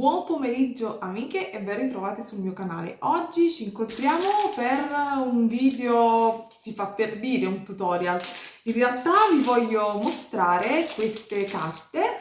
Buon pomeriggio amiche e ben ritrovate sul mio canale. Oggi ci incontriamo per un video, si fa per dire, un tutorial. In realtà vi voglio mostrare queste carte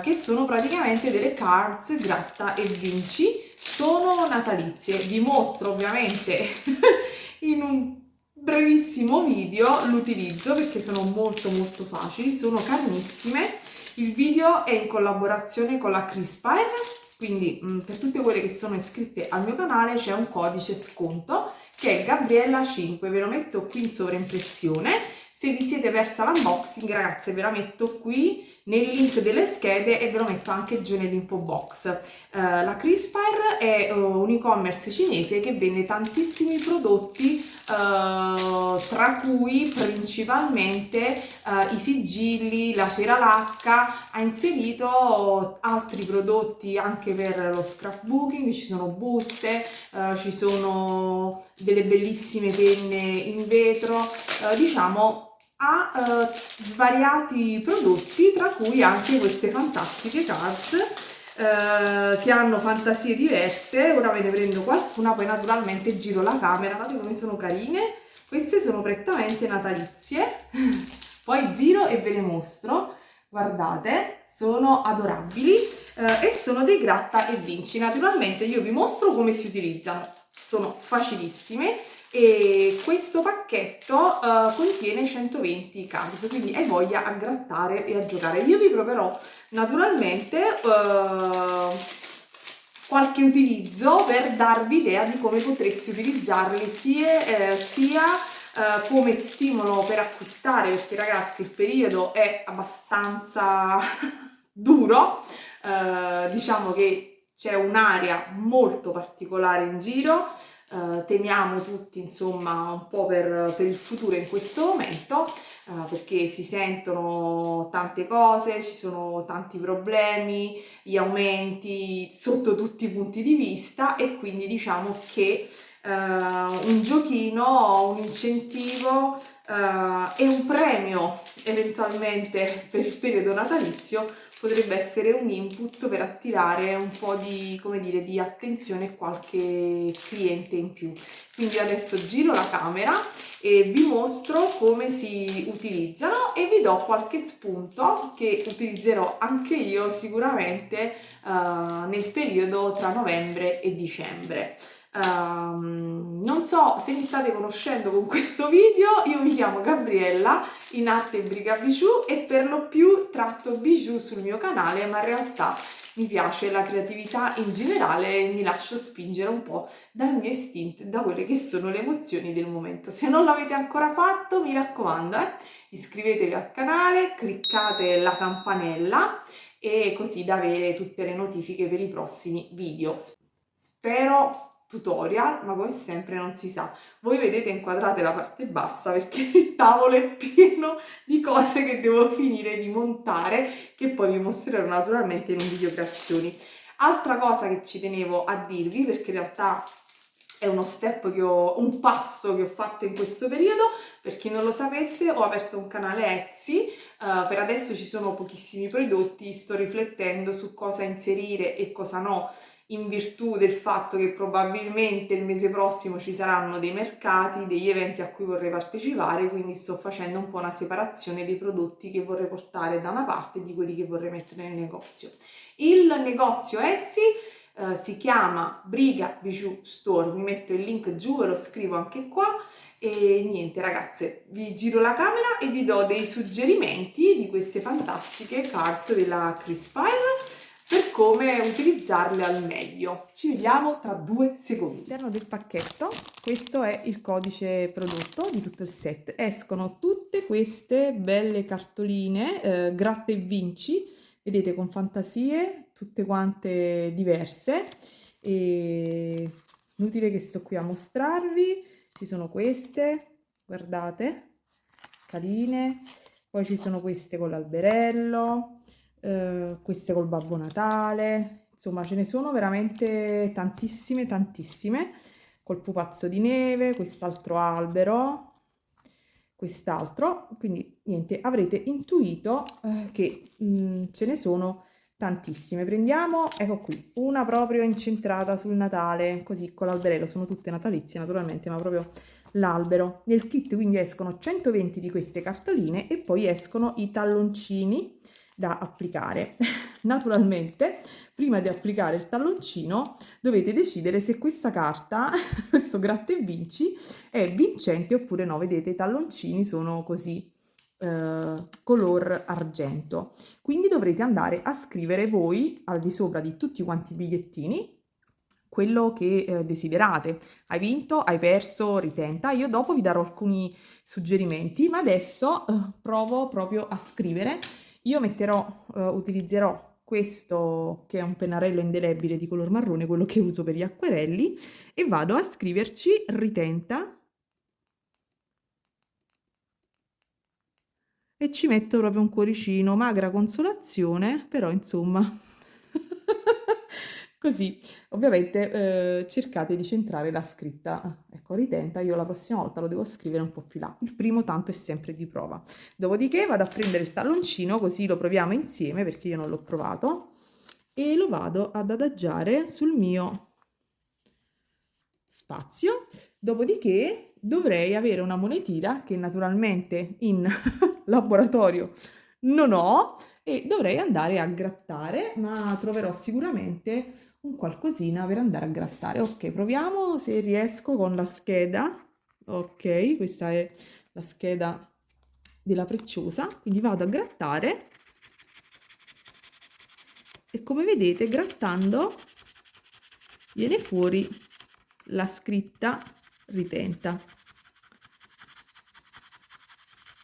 che sono praticamente delle cards gratta e vinci. Sono natalizie. Vi mostro ovviamente in un brevissimo video l'utilizzo perché sono molto facili, sono carnissime. Il video è in collaborazione con la Crispire, quindi per tutte quelle che sono iscritte al mio canale c'è un codice sconto che è Gabriella5, ve lo metto qui in sovraimpressione. Se vi siete persa l'unboxing, ragazze, ve la metto qui nel link delle schede e ve lo metto anche giù nell'info box. La Crispire è un e-commerce cinese che vende tantissimi prodotti, tra cui principalmente i sigilli, la cera lacca. Ha inserito altri prodotti anche per lo scrapbooking, ci sono buste, ci sono delle bellissime penne in vetro, diciamo ha svariati prodotti, tra cui anche queste fantastiche cards che hanno fantasie diverse. Ora ve ne prendo qualcuna, poi naturalmente giro la camera, guardate come sono carine. Queste sono prettamente natalizie, poi giro e ve le mostro. Guardate, sono adorabili e sono dei gratta e vinci. Naturalmente io vi mostro come si utilizzano, sono facilissime. E questo pacchetto contiene 120 cards, quindi hai voglia a grattare e a giocare. Io vi proverò naturalmente qualche utilizzo per darvi idea di come potreste utilizzarli sia come stimolo per acquistare, perché ragazzi il periodo è abbastanza duro, diciamo che c'è un'area molto particolare in giro. Temiamo tutti insomma un po' per il futuro in questo momento, perché si sentono tante cose, ci sono tanti problemi, gli aumenti sotto tutti i punti di vista, e quindi diciamo che un giochino, un incentivo e un premio eventualmente per il periodo natalizio potrebbe essere un input per attirare un po' di, come dire, di attenzione e qualche cliente in più. Quindi adesso giro la camera e vi mostro come si utilizzano e vi do qualche spunto che utilizzerò anche io sicuramente nel periodo tra novembre e dicembre. Non so se mi state conoscendo con questo video, io mi chiamo Gabriella, in arte Briga Bijou, e per lo più tratto bijou sul mio canale, ma in realtà mi piace la creatività in generale e mi lascio spingere un po' dal mio istinto e da quelle che sono le emozioni del momento. Se non l'avete ancora fatto, mi raccomando, iscrivetevi al canale, cliccate la campanella e così da avere tutte le notifiche per i prossimi video. Spero tutorial, ma come sempre non si sa. Voi vedete inquadrate la parte bassa perché il tavolo è pieno di cose che devo finire di montare, che poi vi mostrerò naturalmente in un video creazioni. Altra cosa che ci tenevo a dirvi, perché in realtà è uno step un passo che ho fatto in questo periodo. Per chi non lo sapesse, ho aperto un canale Etsy, per adesso ci sono pochissimi prodotti, sto riflettendo su cosa inserire e cosa no, in virtù del fatto che probabilmente il mese prossimo ci saranno dei mercati, degli eventi a cui vorrei partecipare, quindi sto facendo un po' una separazione dei prodotti che vorrei portare da una parte e di quelli che vorrei mettere nel negozio. Il negozio Etsy si chiama Briga Bijou Store, vi metto il link giù, ve lo scrivo anche qua. E niente ragazze, vi giro la camera e vi do dei suggerimenti di queste fantastiche cards della Crispire per come utilizzarle al meglio. Ci vediamo tra 2 secondi. All'interno del pacchetto, questo è il codice prodotto di tutto il set. Escono tutte queste belle cartoline, gratta e vinci, vedete, con fantasie tutte quante diverse. E inutile che sto qui a mostrarvi, ci sono queste, guardate, carine, poi ci sono queste con l'alberello, queste col Babbo Natale, insomma ce ne sono veramente tantissime, col pupazzo di neve, quest'altro albero, quest'altro, quindi niente, avrete intuito che ce ne sono tantissime. Prendiamo, ecco qui, una proprio incentrata sul Natale, così con l'alberello, sono tutte natalizie naturalmente, ma proprio l'albero. Nel kit quindi escono 120 di queste cartoline e poi escono i talloncini da applicare. Naturalmente, prima di applicare il talloncino, dovete decidere se questa carta, questo gratta e vinci, è vincente oppure no. Vedete, i talloncini sono così, color argento. Quindi dovrete andare a scrivere voi al di sopra di tutti quanti i bigliettini quello che desiderate. Hai vinto, hai perso, ritenta. Io dopo vi darò alcuni suggerimenti, ma adesso provo proprio a scrivere. Io utilizzerò questo che è un pennarello indelebile di color marrone, quello che uso per gli acquerelli, e vado a scriverci ritenta e ci metto proprio un cuoricino, magra consolazione, però insomma così. Ovviamente cercate di centrare la scritta, ecco, ritenta, io la prossima volta lo devo scrivere un po' più là, il primo tanto è sempre di prova. Dopodiché vado a prendere il talloncino, così lo proviamo insieme perché io non l'ho provato, e lo vado ad adagiare sul mio spazio, dopodiché dovrei avere una monetina che naturalmente in laboratorio non ho e dovrei andare a grattare, ma troverò sicuramente un qualcosina per andare a grattare. Ok, proviamo se riesco con la scheda. Ok, questa è la scheda della Precciosa, quindi vado a grattare e come vedete grattando viene fuori la scritta ritenta.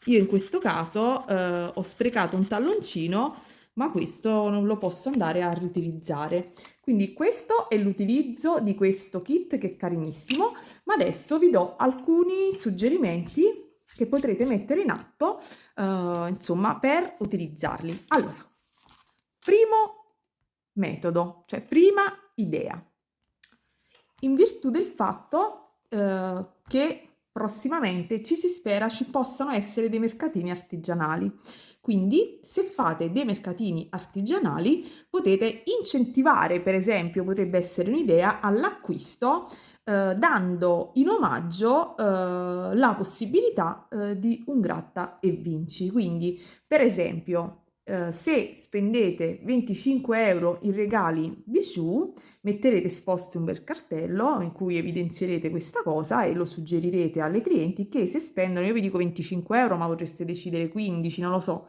Io in questo caso ho sprecato un talloncino, ma questo non lo posso andare a riutilizzare. Quindi questo è l'utilizzo di questo kit che è carinissimo, ma adesso vi do alcuni suggerimenti che potrete mettere in atto, insomma, per utilizzarli. Allora, primo metodo, cioè prima idea. In virtù del fatto che prossimamente ci si spera ci possano essere dei mercatini artigianali. Quindi se fate dei mercatini artigianali potete incentivare, per esempio, potrebbe essere un'idea all'acquisto dando in omaggio la possibilità di un gratta e vinci. Quindi, per esempio, se spendete 25 euro in regali bijou, metterete esposto un bel cartello in cui evidenzierete questa cosa e lo suggerirete alle clienti che se spendono, io vi dico 25 euro, ma potreste decidere 15, non lo so,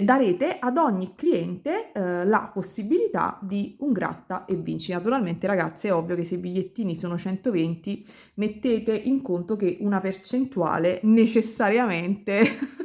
darete ad ogni cliente la possibilità di un gratta e vinci. Naturalmente, ragazzi, è ovvio che se i bigliettini sono 120, mettete in conto che una percentuale necessariamente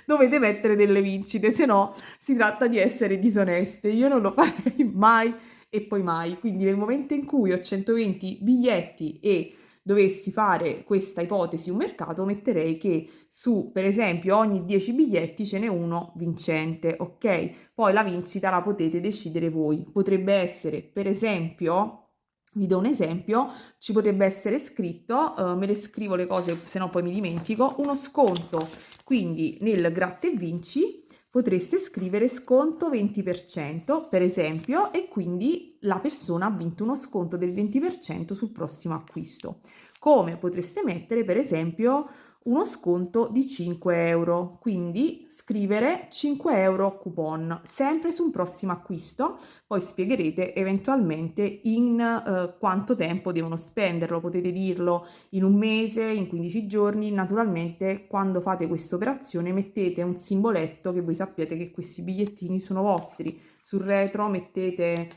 dovete mettere delle vincite, se no si tratta di essere disoneste. Io non lo farei mai e poi mai. Quindi nel momento in cui ho 120 biglietti e dovessi fare questa ipotesi un mercato, metterei che su, per esempio, ogni 10 biglietti ce n'è uno vincente, ok? Poi la vincita la potete decidere voi. Potrebbe essere, per esempio, vi do un esempio, ci potrebbe essere scritto, me le scrivo le cose, se no poi mi dimentico, uno sconto. Quindi nel gratta e vinci potreste scrivere sconto 20%, per esempio, e quindi la persona ha vinto uno sconto del 20% sul prossimo acquisto. Come potreste mettere, per esempio, uno sconto di 5 euro, quindi scrivere 5 euro coupon, sempre su un prossimo acquisto, poi spiegherete eventualmente in quanto tempo devono spenderlo, potete dirlo in un mese, in 15 giorni, naturalmente quando fate questa operazione mettete un simboletto che voi sappiate che questi bigliettini sono vostri, sul retro mettete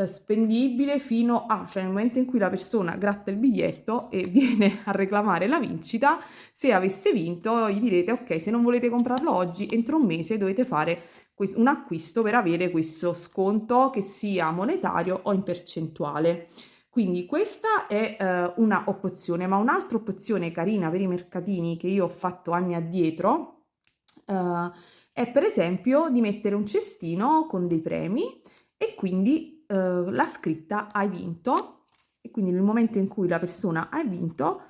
spendibile fino a, cioè nel momento in cui la persona gratta il biglietto e viene a reclamare la vincita, se avesse vinto gli direte ok, se non volete comprarlo oggi, entro un mese dovete fare un acquisto per avere questo sconto che sia monetario o in percentuale. Quindi questa è una opzione, ma un'altra opzione carina per i mercatini che io ho fatto anni addietro è per esempio di mettere un cestino con dei premi e quindi la scritta hai vinto, e quindi nel momento in cui la persona ha vinto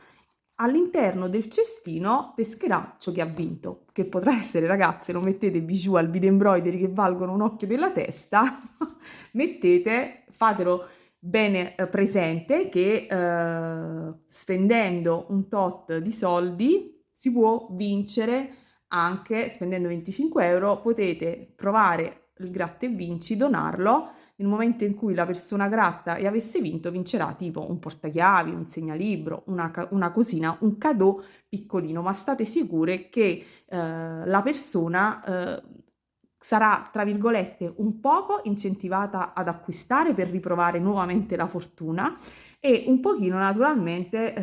all'interno del cestino pescherà ciò che ha vinto, che potrà essere, ragazze, lo mettete bijou al bead embroidery che valgono un occhio della testa, fatelo bene presente che spendendo un tot di soldi si può vincere anche spendendo 25 euro, potete provare il gratta e vinci, donarlo. Nel momento in cui la persona gratta e avesse vinto, vincerà tipo un portachiavi, un segnalibro, una cosina, un cadeau piccolino, ma state sicure che la persona sarà, tra virgolette, un poco incentivata ad acquistare per riprovare nuovamente la fortuna e un pochino naturalmente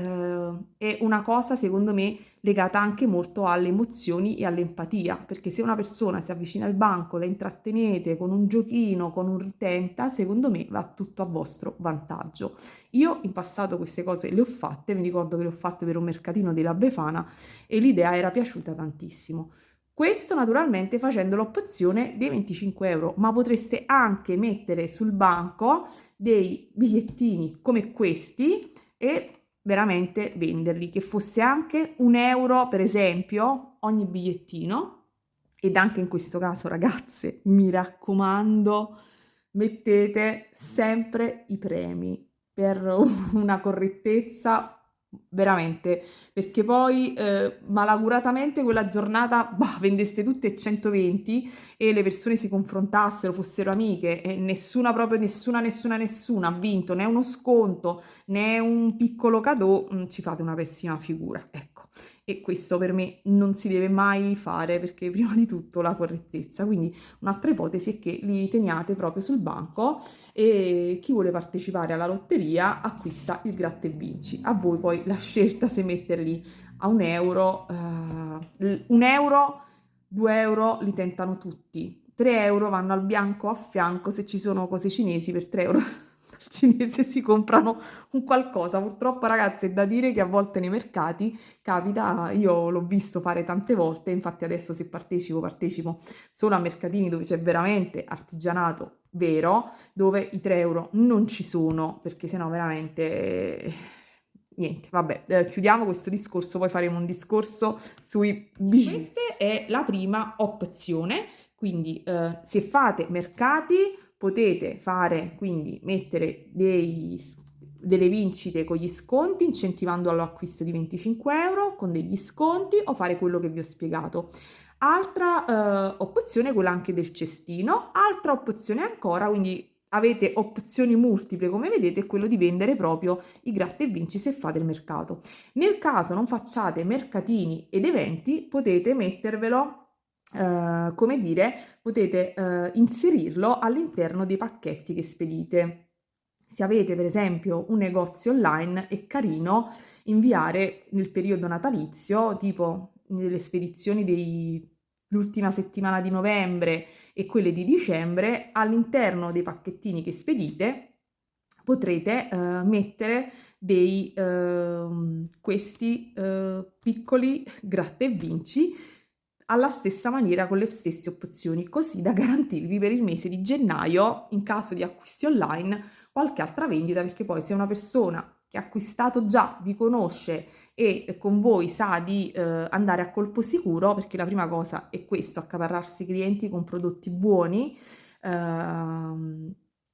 è una cosa secondo me legata anche molto alle emozioni e all'empatia, perché se una persona si avvicina al banco, la intrattenete con un giochino, con un ritenta, secondo me va tutto a vostro vantaggio. Io in passato queste cose le ho fatte, mi ricordo che le ho fatte per un mercatino della Befana e l'idea era piaciuta tantissimo. Questo naturalmente facendo l'opzione dei 25 euro, ma potreste anche mettere sul banco dei bigliettini come questi e veramente venderli, che fosse anche un euro per esempio ogni bigliettino. Ed anche in questo caso, ragazze, mi raccomando, mettete sempre i premi per una correttezza veramente, perché poi malaguratamente quella giornata bah, vendeste tutte e 120 e le persone si confrontassero, fossero amiche e nessuna proprio nessuna ha vinto né uno sconto né un piccolo cadeau, ci fate una pessima figura, ecco. E questo per me non si deve mai fare perché prima di tutto la correttezza, quindi un'altra ipotesi è che li teniate proprio sul banco e chi vuole partecipare alla lotteria acquista il gratta e vinci. A voi poi la scelta se metterli a un euro, 2 euro li tentano tutti, 3 euro vanno al bianco a fianco se ci sono cose cinesi per 3 euro. Il cinese si comprano un qualcosa. Purtroppo, ragazzi, è da dire che a volte nei mercati capita, io l'ho visto fare tante volte, infatti adesso se partecipo solo a mercatini dove c'è veramente artigianato vero, dove i 3 euro non ci sono, perché sennò veramente niente, vabbè, chiudiamo questo discorso, poi faremo un discorso sui bijou. Questa è la prima opzione, quindi se fate mercati potete fare, quindi mettere delle vincite con gli sconti, incentivando all'acquisto di 25 euro con degli sconti o fare quello che vi ho spiegato. Altra opzione è quella anche del cestino, altra opzione ancora, quindi avete opzioni multiple come vedete, è quello di vendere proprio i gratta e vinci se fate il mercato. Nel caso non facciate mercatini ed eventi, potete mettervelo come dire, potete inserirlo all'interno dei pacchetti che spedite. Se avete per esempio un negozio online, è carino inviare nel periodo natalizio, tipo nelle spedizioni dell'ultima settimana di novembre e quelle di dicembre, all'interno dei pacchettini che spedite potrete mettere questi piccoli gratta e vinci alla stessa maniera con le stesse opzioni, così da garantirvi per il mese di gennaio, in caso di acquisti online, qualche altra vendita, perché poi se una persona che ha acquistato già vi conosce e con voi sa di andare a colpo sicuro, perché la prima cosa è questo, accaparrarsi clienti con prodotti buoni,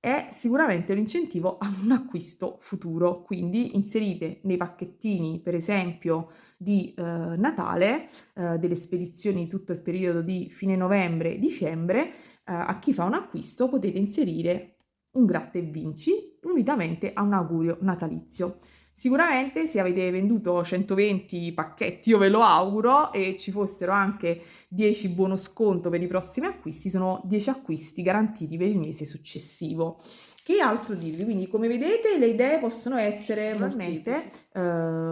è sicuramente un incentivo a un acquisto futuro. Quindi inserite nei pacchettini, per esempio, di Natale, delle spedizioni di tutto il periodo di fine novembre e dicembre, a chi fa un acquisto potete inserire un gratta e vinci unitamente a un augurio natalizio. Sicuramente se avete venduto 120 pacchetti, io ve lo auguro, e ci fossero anche 10 buono sconto per i prossimi acquisti, sono 10 acquisti garantiti per il mese successivo. Che altro dirvi? Quindi come vedete le idee possono essere naturalmente,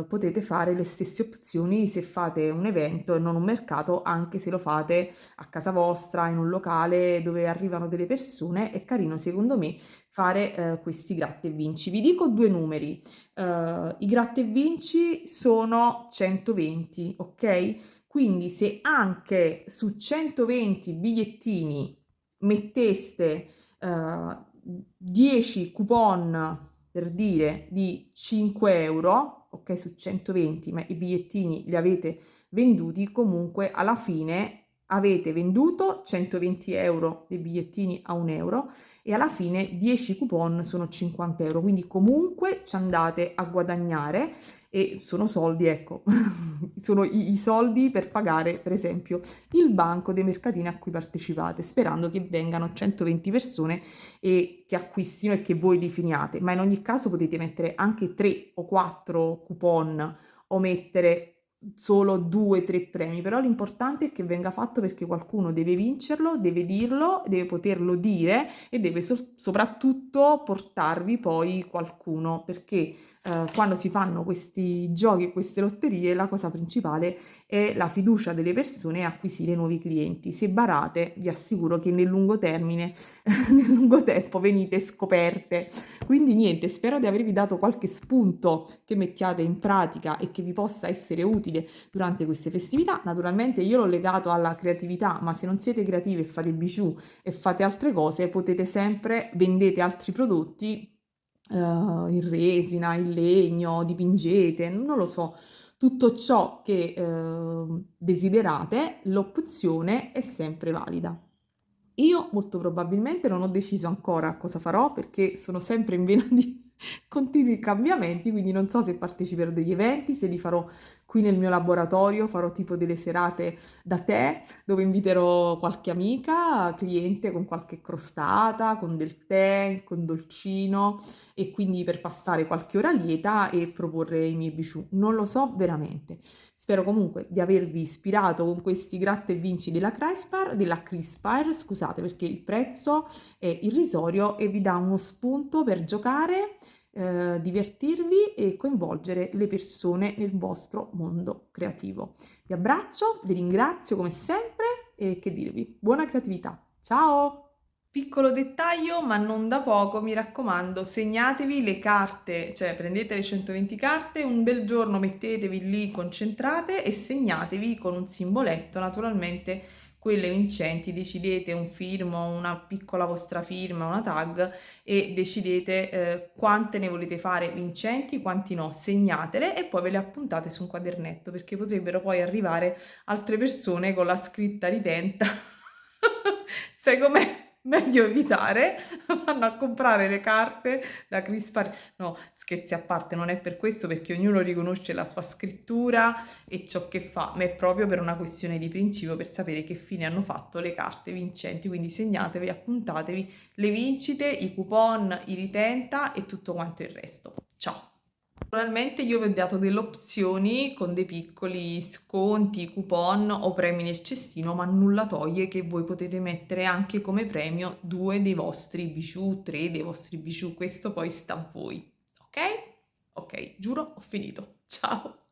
potete fare le stesse opzioni se fate un evento e non un mercato, anche se lo fate a casa vostra, in un locale dove arrivano delle persone, è carino secondo me fare questi gratta e vinci. Vi dico due numeri, i gratta e vinci sono 120, ok? Quindi se anche su 120 bigliettini metteste 10 coupon per dire di 5 euro, ok, su 120, ma i bigliettini li avete venduti, comunque alla fine avete venduto 120 euro dei bigliettini a 1 euro e alla fine 10 coupon sono 50 euro, quindi comunque ci andate a guadagnare e sono soldi, ecco, sono i soldi per pagare per esempio il banco dei mercatini a cui partecipate, sperando che vengano 120 persone e che acquistino e che voi li finiate, ma in ogni caso potete mettere anche 3 o 4 coupon o mettere solo 2-3 premi, però l'importante è che venga fatto perché qualcuno deve vincerlo, deve dirlo, deve poterlo dire e deve soprattutto portarvi poi qualcuno, perché quando si fanno questi giochi e queste lotterie la cosa principale è la fiducia delle persone e acquisire nuovi clienti. Se barate, vi assicuro che nel lungo termine, nel lungo tempo venite scoperte. Quindi niente, spero di avervi dato qualche spunto che mettiate in pratica e che vi possa essere utile durante queste festività. Naturalmente io l'ho legato alla creatività, ma se non siete creativi e fate bijou e fate altre cose, potete sempre vendete altri prodotti in resina, in legno, dipingete, non lo so, tutto ciò che desiderate, l'opzione è sempre valida. Io molto probabilmente non ho deciso ancora cosa farò perché sono sempre in vena di continui cambiamenti, quindi non so se parteciperò degli eventi, se li farò qui nel mio laboratorio, farò tipo delle serate da tè dove inviterò qualche amica, cliente con qualche crostata, con del tè, con dolcino e quindi per passare qualche ora lieta e proporre i miei bijou. Non lo so veramente. Spero comunque di avervi ispirato con questi gratta e vinci della Crispire, scusate perché il prezzo è irrisorio e vi dà uno spunto per giocare, divertirvi e coinvolgere le persone nel vostro mondo creativo. Vi abbraccio, vi ringrazio come sempre e che dirvi, buona creatività. Ciao! Piccolo dettaglio, ma non da poco, mi raccomando, segnatevi le carte, cioè prendete le 120 carte, un bel giorno mettetevi lì, concentrate e segnatevi con un simboletto, naturalmente quelle vincenti, decidete un firmo, una piccola vostra firma, una tag e decidete quante ne volete fare vincenti, quanti no, segnatele e poi ve le appuntate su un quadernetto perché potrebbero poi arrivare altre persone con la scritta ridenta. Sai com'è? Meglio evitare, vanno a comprare le carte da Crispar. No, scherzi a parte, non è per questo perché ognuno riconosce la sua scrittura e ciò che fa, ma è proprio per una questione di principio, per sapere che fine hanno fatto le carte vincenti. Quindi segnatevi, appuntatevi le vincite, i coupon, i ritenta e tutto quanto il resto. Ciao! Naturalmente io vi ho dato delle opzioni con dei piccoli sconti, coupon o premi nel cestino, ma nulla toglie che voi potete mettere anche come premio 2 dei vostri bijou, 3 dei vostri bijou, questo poi sta a voi, ok? Ok, giuro, ho finito. Ciao!